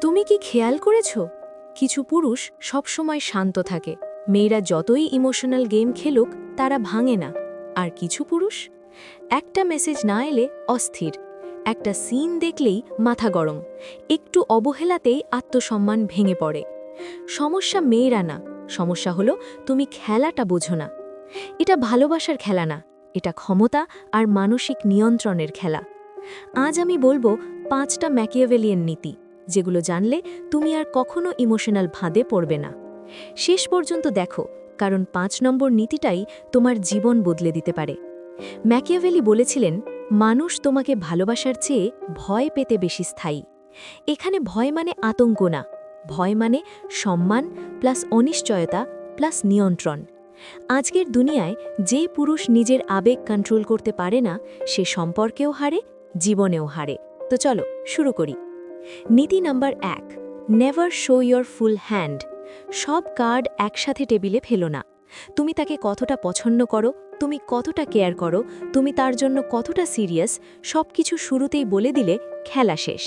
তুমি কি খেয়াল করেছ কিছু পুরুষ সবসময় শান্ত থাকে, মেয়েরা যতই ইমোশনাল গেম খেলুক তারা ভাঙে না। আর কিছু পুরুষ একটা মেসেজ না এলে অস্থির, একটা সিন দেখলেই মাথা গরম, একটু অবহেলাতেই আত্মসম্মান ভেঙে পড়ে। সমস্যা মেয়েরা না, সমস্যা হলো তুমি খেলাটা বোঝো না। এটা ভালোবাসার খেলা না, এটা ক্ষমতা আর মানসিক নিয়ন্ত্রণের খেলা। আজ আমি বলবো 5টা ম্যাকিয়াভেলিয়ান নীতি, যেগুলো জানলে তুমি আর কখনো ইমোশনাল ভাঁদে পড়বে না। শেষ পর্যন্ত দেখো, কারণ 5 নম্বর নীতিটাই তোমার জীবন বদলে দিতে পারে। ম্যাকিয়াভেলি বলেছিলেন, মানুষ তোমাকে ভালোবাসার চেয়ে ভয় পেতে বেশি স্থায়ী। এখানে ভয় মানে আতঙ্ক না, ভয় মানে সম্মান প্লাস অনিশ্চয়তা প্লাস নিয়ন্ত্রণ। আজকের দুনিয়ায় যে পুরুষ নিজের আবেগ কন্ট্রোল করতে পারে না, সে সম্পর্কেও হারে, জীবনেও হারে। তো চলো শুরু করি। নীতি number 1, never show your full hand. সব কার্ড একসাথে টেবিলে ফেলো না। তুমি তাকে কতটা পছন্দ করো, তুমি কতটা কেয়ার করো, তুমি তার জন্য কতটা সিরিয়াস, সবকিছু শুরুতেই বলে দিলে খেলা শেষ।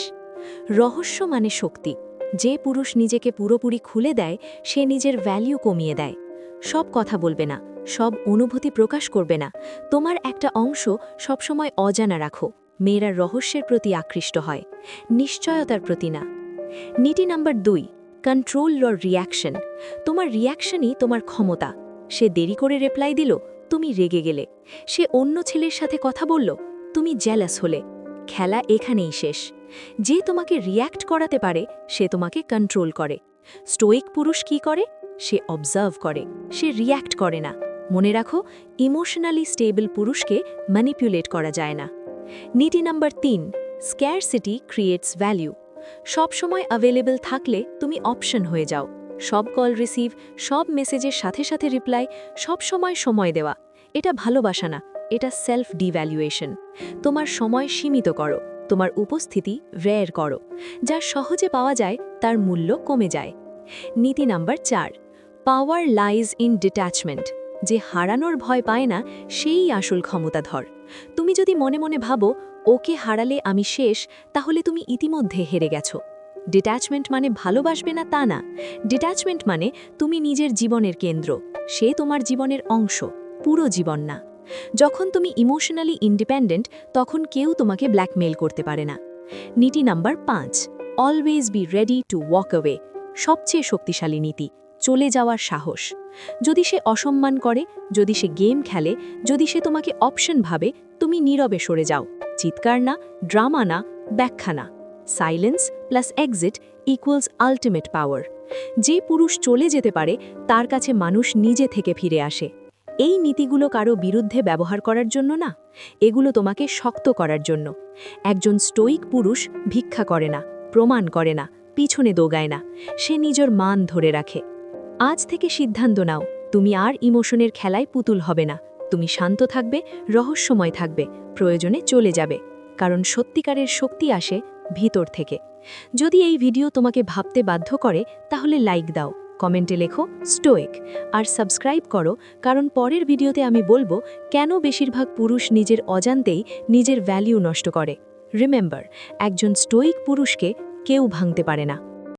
রহস্য মানে শক্তি। যে পুরুষ নিজেকে পুরোপুরি খুলে দেয়, সে নিজের ভ্যালিউ কমিয়ে দেয়। সব কথা বলবে না, সব অনুভূতি প্রকাশ করবে না, তোমার একটা অংশ সবসময় অজানা রাখো। মেয়েরা রহস্যের প্রতি আকৃষ্ট হয়, নিশ্চয়তার প্রতি না। নীতি নাম্বার 2, কন্ট্রোল ইয়োর রিয়াকশন। তোমার রিয়াকশনই তোমার ক্ষমতা। সে দেরি করে রিপ্লাই দিল, তুমি রেগে গেলে। সে অন্য ছেলের সাথে কথা বলল, তুমি জেলাস হলে। খেলা এখানেই শেষ। যে তোমাকে রিয়্যাক্ট করাতে পারে, সে তোমাকে কন্ট্রোল করে। স্টোইক পুরুষ কি করে? সে অবজার্ভ করে, সে রিয়্যাক্ট করে না। মনে রাখো, ইমোশনালি স্টেবল পুরুষকে ম্যানিপুলেট করা যায় না। নীতি নাম্বার 3, স্ক্যারসিটি ক্রিয়েটস ভ্যালিউ। সব সময় অ্যাভেলেবল থাকলে তুমি অপশন হয়ে যাও। সব কল রিসিভ, সব মেসেজের সাথে সাথে রিপ্লাই, সব সময় দেওয়া। এটা ভালোবাসা না, এটা সেলফ ডিভ্যালুয়েশন। তোমার সময় সীমিত করো, তোমার উপস্থিতি রেয়ার করো। যা সহজে পাওয়া যায় তার মূল্য কমে যায়। নীতি number 4, power lies in detachment. যে হারানোর ভয় পায় না, সেই আসল ক্ষমতাধর। তুমি যদি মনে মনে ভাবো, ওকে হারালে আমি শেষ, তাহলে তুমি ইতিমধ্যে হেরে গেছো। ডিট্যাচমেন্ট মানে ভালোবাসবে না তা না। ডিট্যাচমেন্ট মানে তুমি নিজের জীবনের কেন্দ্র, সে তোমার জীবনের অংশ, পুরো জীবন না। যখন তুমি ইমোশনালি ইন্ডিপেন্ডেন্ট, তখন কেউ তোমাকে ব্ল্যাকমেইল করতে পারে না। নীতি number 5, always be ready to walk away. সবচেয়ে শক্তিশালী নীতি, চলে যাওয়ার সাহস। যদি সে অসম্মান করে, যদি সে গেম খেলে, যদি সে তোমাকে অপশন ভাবে, তুমি নীরবে সরে যাও। চিৎকার না, ড্রামা না, ব্যাখ্যা না। Silence plus exit equals ultimate power. যে পুরুষ চলে যেতে পারে, তার কাছে মানুষ নিজে থেকে ফিরে আসে। এই নীতিগুলো কারো বিরুদ্ধে ব্যবহার করার জন্য না, এগুলো তোমাকে শক্ত করার জন্য। একজন স্টোইক পুরুষ ভিক্ষা করে না, প্রমাণ করে না, পিছনে দোগায় না, সে নিজের মান ধরে রাখে। আজ থেকে সিদ্ধান্ত নাও, তুমি আর ইমোশনের খেলায় পুতুল হবে না। তুমি শান্ত থাকবে, রহস্যময় থাকবে, প্রয়োজনে চলে যাবে। কারণ সত্যিকারের শক্তি আসে ভিতর থেকে। যদি এই ভিডিও তোমাকে ভাবতে বাধ্য করে, তাহলে লাইক দাও, কমেন্টে লেখো স্টোইক, আর সাবস্ক্রাইব করো, কারণ পরের ভিডিওতে আমি বলবো কেন বেশিরভাগ পুরুষ নিজের অজান্তেই নিজের ভ্যালিউ নষ্ট করে। রিমেম্বার, একজন স্টোইক পুরুষকে কেউ ভাঙতে পারে না।